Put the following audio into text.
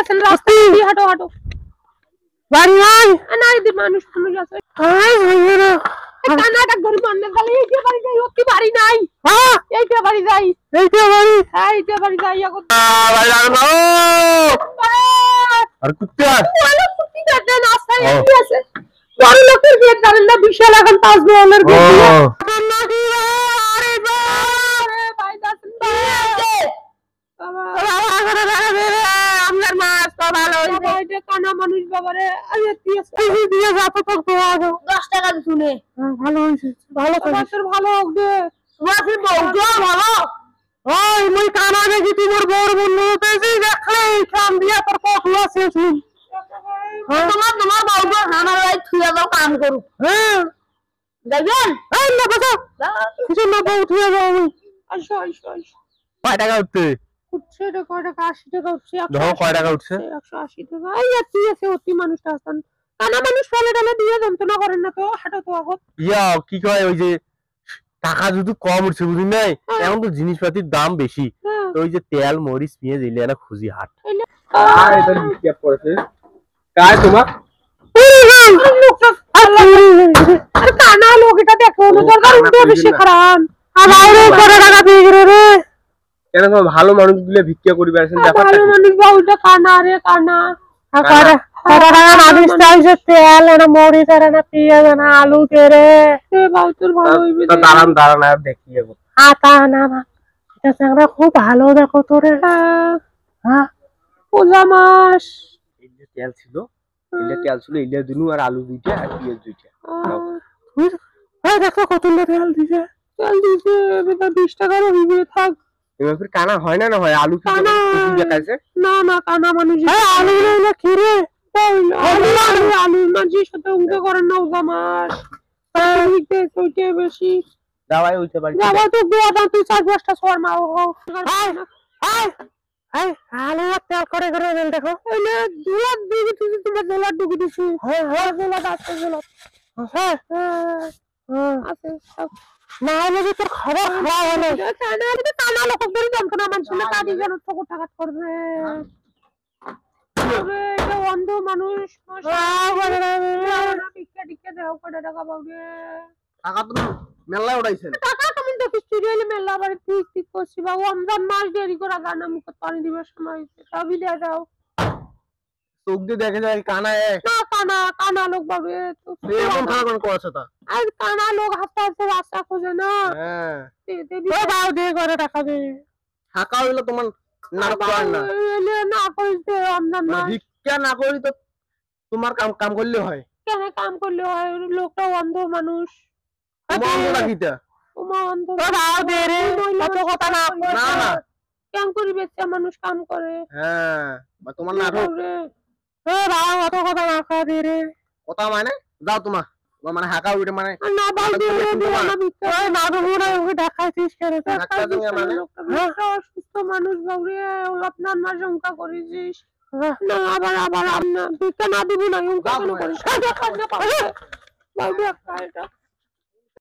আছেন রাস্তা দিয়ে হাঁটো হাঁটো বাড়ি নাই না এদের মানুষ মানুষ আছে কানাটা গরিব মানুষ গেলে এইটা বাড়ি যাই ওকে বাড়ি নাই হ্যাঁ এইটা বাড়ি যাই হ্যাঁ এইটা বাড়ি যাই এখন ভাই লাগলো আর কুত্তে ওয়ালা কুত্তি কাটে রাস্তা এই আছে বড় লোকের গেট জানেন না বিশাল এখন 5 বছরের গেট নাকি আরে ভাই দাসন আমার মাছ তো ভালো হইছে এটা কানা মানুষ বাবারে আরে দিয়ে যাতো তো 10 টাকা শুনে ভালো হইছে ভালো তোর ভালো হবে তোমার বউটা ভালো ওই মই কানা দেখি তোমার বউর বন্ধু পেয়েছি দেখলে কাম দিয়া তোর কত আছে শুন তোমার বউটা আমার ভাই থুয়া দাও কাম করু হ্যাঁ দেখেন এই না বাবা কিছু না বউ থুয়া দাও আচ্ছা আচ্ছা কয় টাকা উঠছে উঠছে রে কয় টাকা 80 টাকা উঠছে দেখো কয় টাকা উঠছে 180 টাকা এই আছে আছে অতি মানুষটা আছেন কানা মানুষ ফলে ডালে দিয়ে যন্ত্রণা করেন না তো হাঁটো তো আগত ইয়া কি কয় ওই যে টাকা যদি কম উঠছে বুঝিস নাই এখন তো জিনিসপাতির দাম বেশি তো ওই যে তেল মরিচ পেঁয়াজ এলে না খুঁজি হাট আর এটা ডিস্টার্ব করেছে কাজ তোমার আর কানা লোক এটা দেখো না দরকার উঠে বেশি খারাপ আর আরে করে টাকা দিয়ে গরে রে কেন ভালো মানুষগুলো ভিক্ষা করিবে আছেন ব্যাপারটা ভালো মানুষ বাউটা কানা রে কানা আকারে টাকা আদিস চাইছে তেল না মরিচ আর না পেঁয়াজ না আলু তেরে এ বাউতুর ভালো হইবে দাঁড়ান আর দেখি এগো আতা না না এটা চাংরা খুব ভালো দেখো তোরে হ্যাঁ পূজা মাস ইলে তেল ছিল ইলে দুনু আর আলু দুইটা আর পেঁয়াজ দুইটা এই দেখো কত তেল দিছে বেটা 20 টাকার হইবে থাক এবার ফির কানা হয় না হয় আলু কি দেখাইছে না না কানা মানুষ আলু না খিরে আলু মাঝে সাথে উঙ্গে করেন না ওজা মাস এইতে কইতে বেশি দাওয়াই হইতে পারে দাওয়া তো গোয়া দাও তুই 4-5টা সোয়ার মাও এই আলু তেল করে করে দেন দেখো এলে দুলাত দিবি তুই তোমার দুলাত দিবি দিছি হ্যাঁ হ্যাঁ দুলাত আছে দুলাত হ্যাঁ হ্যাঁ আছে সব না হলে তোর খবর খারাপ হলো কানা লোক ধরে যন্ত্রণা মানুষ না কাঁদি যেন ঠোকর টাকাত করবে এটা অন্ধ মানুষ ভিক্ষা টিক্ষা দেও কটা টাকা পাবে টাকা তো মেলা উড়াইছেন টাকা তুমি তো স্টুডিওলে মেলা বাড়ি ঠিক করছি বাবু রমজান মাস দেরি করে গান আমি পানি দিবার সময় সবই দিয়ে দাও চোখ দিয়ে দেখে যায় কানা না কানা লোক বাবু এরকম খারাপ করছে তা আর কানা লোক হাসতে হাসতে রাস্তা খোঁজে না হ্যাঁ দাও দে করে টাকা দে টাকা হইলো তোমার নাটক করেন না না কইতে রমজান মাস ভিক্ষা না করি তো তোমার কাম করলে হয় কেন কাম করলে হয় লোকটা অন্ধ মানুষ অন্ধ নাকিটা ওমা অন্ধ দাও দে রে কত কথা না না কাম করি বেচা মানুষ কাম করে হ্যাঁ বা তোমার নাটক এ দাও কত কথা না খা দে রে কথা মানে যাও তোমার মানে হাকা উঠে মানে না বাল দে রে না ভিক্ষা না দেবো না ওকে দেখাইছিস কেন মানে অসুস্থ মানুষ বাবুরে আপনার মা শঙ্কা করেছিস না আবার আমরা ভিক্ষা না দিব না শঙ্কা কেন করিস বাবু একটা এটা